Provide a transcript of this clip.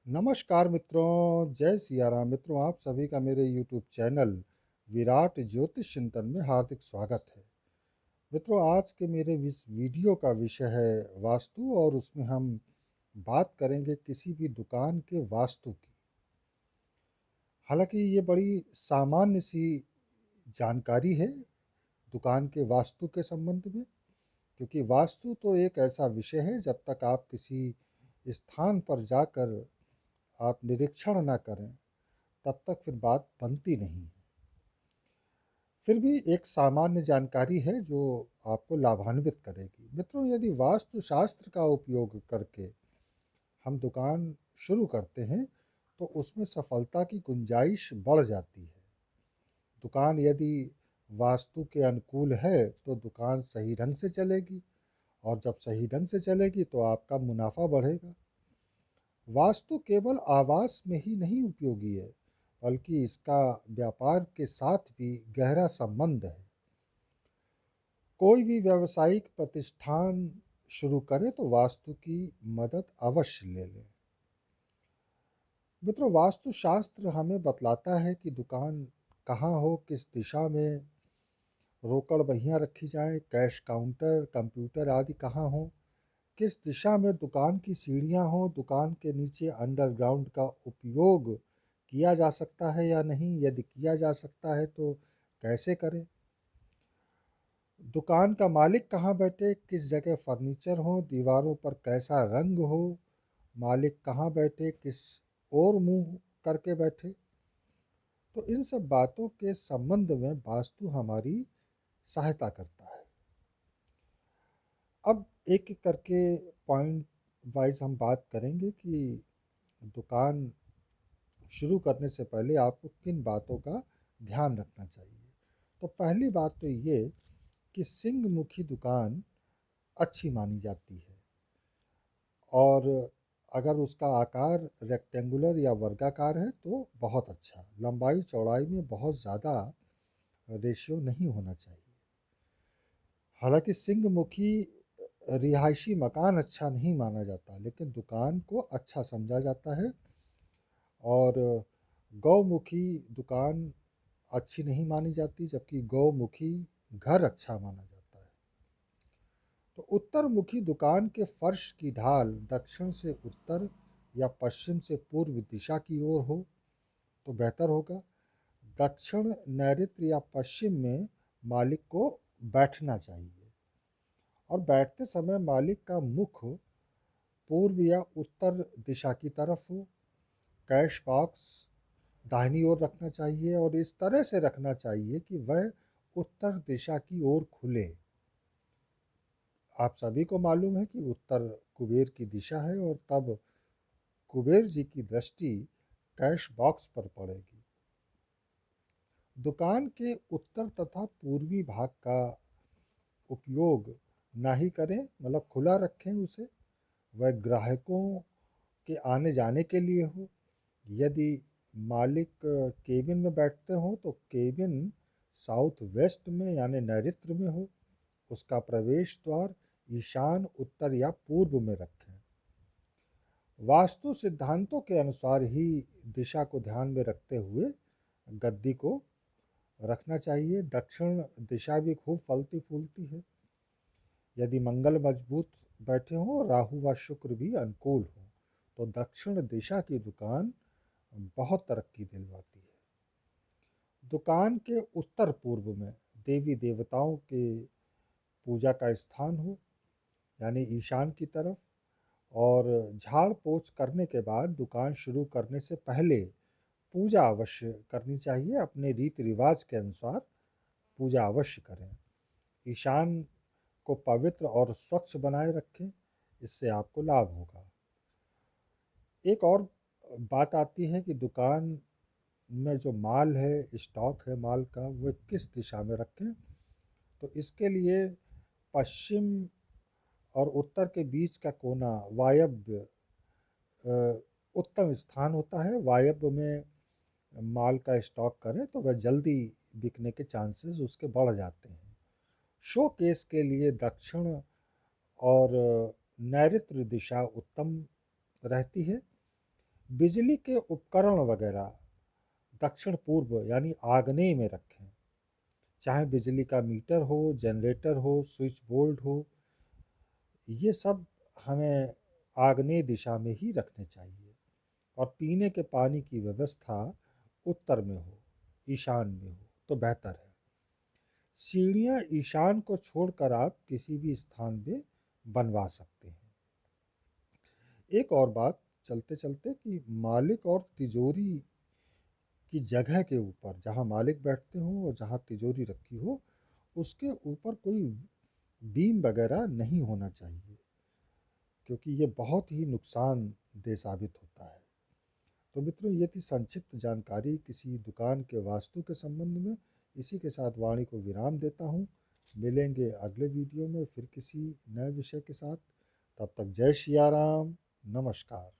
नमस्कार मित्रों, जय सिया राम। मित्रों, आप सभी का मेरे यूट्यूब चैनल विराट ज्योतिष चिंतन में हार्दिक स्वागत है। मित्रों, आज के मेरे इस वीडियो का विषय है वास्तु, और उसमें हम बात करेंगे किसी भी दुकान के वास्तु की। हालांकि ये बड़ी सामान्य सी जानकारी है दुकान के वास्तु के संबंध में, क्योंकि वास्तु तो एक ऐसा विषय है, जब तक आप किसी स्थान पर जाकर आप निरीक्षण ना करें तब तक फिर बात बनती नहीं है। फिर भी एक सामान्य जानकारी है जो आपको लाभान्वित करेगी। मित्रों, यदि वास्तु शास्त्र का उपयोग करके हम दुकान शुरू करते हैं तो उसमें सफलता की गुंजाइश बढ़ जाती है। दुकान यदि वास्तु के अनुकूल है तो दुकान सही ढंग से चलेगी, और जब सही ढंग से चलेगी तो आपका मुनाफा बढ़ेगा। वास्तु केवल आवास में ही नहीं उपयोगी है, बल्कि इसका व्यापार के साथ भी गहरा संबंध है। कोई भी व्यावसायिक प्रतिष्ठान शुरू करे तो वास्तु की मदद अवश्य ले लें। मित्रों, वास्तु शास्त्र हमें बतलाता है कि दुकान कहाँ हो, किस दिशा में रोकड़ बहियाँ रखी जाए, कैश काउंटर, कंप्यूटर आदि कहाँ हो, किस दिशा में दुकान की सीढ़ियाँ हों, दुकान के नीचे अंडरग्राउंड का उपयोग किया जा सकता है या नहीं, यदि किया जा सकता है तो कैसे करें, दुकान का मालिक कहाँ बैठे, किस जगह फर्नीचर हो, दीवारों पर कैसा रंग हो, मालिक कहाँ बैठे, किस और मुंह करके बैठे। तो इन सब बातों के संबंध में वास्तु हमारी सहायता करता है। अब एक एक करके पॉइंट वाइज हम बात करेंगे कि दुकान शुरू करने से पहले आपको किन बातों का ध्यान रखना चाहिए। तो पहली बात तो ये कि सिंह मुखी दुकान अच्छी मानी जाती है, और अगर उसका आकार रेक्टेंगुलर या वर्गाकार है तो बहुत अच्छा। लंबाई चौड़ाई में बहुत ज़्यादा रेशियो नहीं होना चाहिए। हालांकि सिंह मुखी रिहायशी मकान अच्छा नहीं माना जाता, लेकिन दुकान को अच्छा समझा जाता है। और गौमुखी दुकान अच्छी नहीं मानी जाती, जबकि गौमुखी घर अच्छा माना जाता है। तो उत्तर मुखी दुकान के फर्श की ढाल दक्षिण से उत्तर या पश्चिम से पूर्व दिशा की ओर हो तो बेहतर होगा। दक्षिण, नैऋत्य या पश्चिम में मालिक को बैठना चाहिए, और बैठते समय मालिक का मुख पूर्व या उत्तर दिशा की तरफ हो। कैश बॉक्स दाहिनी ओर रखना चाहिए, और इस तरह से रखना चाहिए कि वह उत्तर दिशा की ओर खुले। आप सभी को मालूम है कि उत्तर कुबेर की दिशा है, और तब कुबेर जी की दृष्टि कैश बॉक्स पर पड़ेगी। दुकान के उत्तर तथा पूर्वी भाग का उपयोग ना ही करें, मतलब खुला रखें उसे। वह ग्राहकों के आने जाने के लिए हो। यदि मालिक केबिन में बैठते हो तो केबिन साउथ वेस्ट में यानी नैऋत्य में हो। उसका प्रवेश द्वार ईशान, उत्तर या पूर्व में रखें। वास्तु सिद्धांतों के अनुसार ही दिशा को ध्यान में रखते हुए गद्दी को रखना चाहिए। दक्षिण दिशा भी खूब फलती फूलती है। यदि मंगल मजबूत बैठे हों, राहु व शुक्र भी अनुकूल हो, तो दक्षिण दिशा की दुकान बहुत तरक्की दिलवाती है। दुकान के उत्तर पूर्व में देवी देवताओं के पूजा का स्थान हो, यानी ईशान की तरफ। और झाड़ पोछ करने के बाद दुकान शुरू करने से पहले पूजा अवश्य करनी चाहिए। अपने रीति रिवाज के अनुसार पूजा अवश्य करें। ईशान को पवित्र और स्वच्छ बनाए रखें, इससे आपको लाभ होगा। एक और बात आती है कि दुकान में जो माल है, स्टॉक है माल का, वो किस दिशा में रखें। तो इसके लिए पश्चिम और उत्तर के बीच का कोना वायव्य उत्तम स्थान होता है। वायव्य में माल का स्टॉक करें तो वह जल्दी बिकने के चांसेस उसके बढ़ जाते हैं। शो केस के लिए दक्षिण और नैऋत्य दिशा उत्तम रहती है। बिजली के उपकरण वगैरह दक्षिण पूर्व यानी आग्नेय में रखें। चाहे बिजली का मीटर हो, जनरेटर हो, स्विच बोर्ड हो, ये सब हमें आग्नेय दिशा में ही रखने चाहिए। और पीने के पानी की व्यवस्था उत्तर में हो, ईशान में हो तो बेहतर है। सीढ़ियाँ ईशान को छोड़कर आप किसी भी स्थान में बनवा सकते हैं। एक और बात चलते चलते कि मालिक और तिजोरी की जगह के ऊपर, जहाँ मालिक बैठते हो और जहाँ तिजोरी रखी हो, उसके ऊपर कोई बीम वगैरह नहीं होना चाहिए, क्योंकि ये बहुत ही नुकसानदेह साबित होता है। तो मित्रों, ये थी संक्षिप्त जानकारी किसी दुकान के वास्तु के संबंध में। इसी के साथ वाणी को विराम देता हूँ। मिलेंगे अगले वीडियो में फिर किसी नए विषय के साथ। तब तक जय सिया राम, नमस्कार।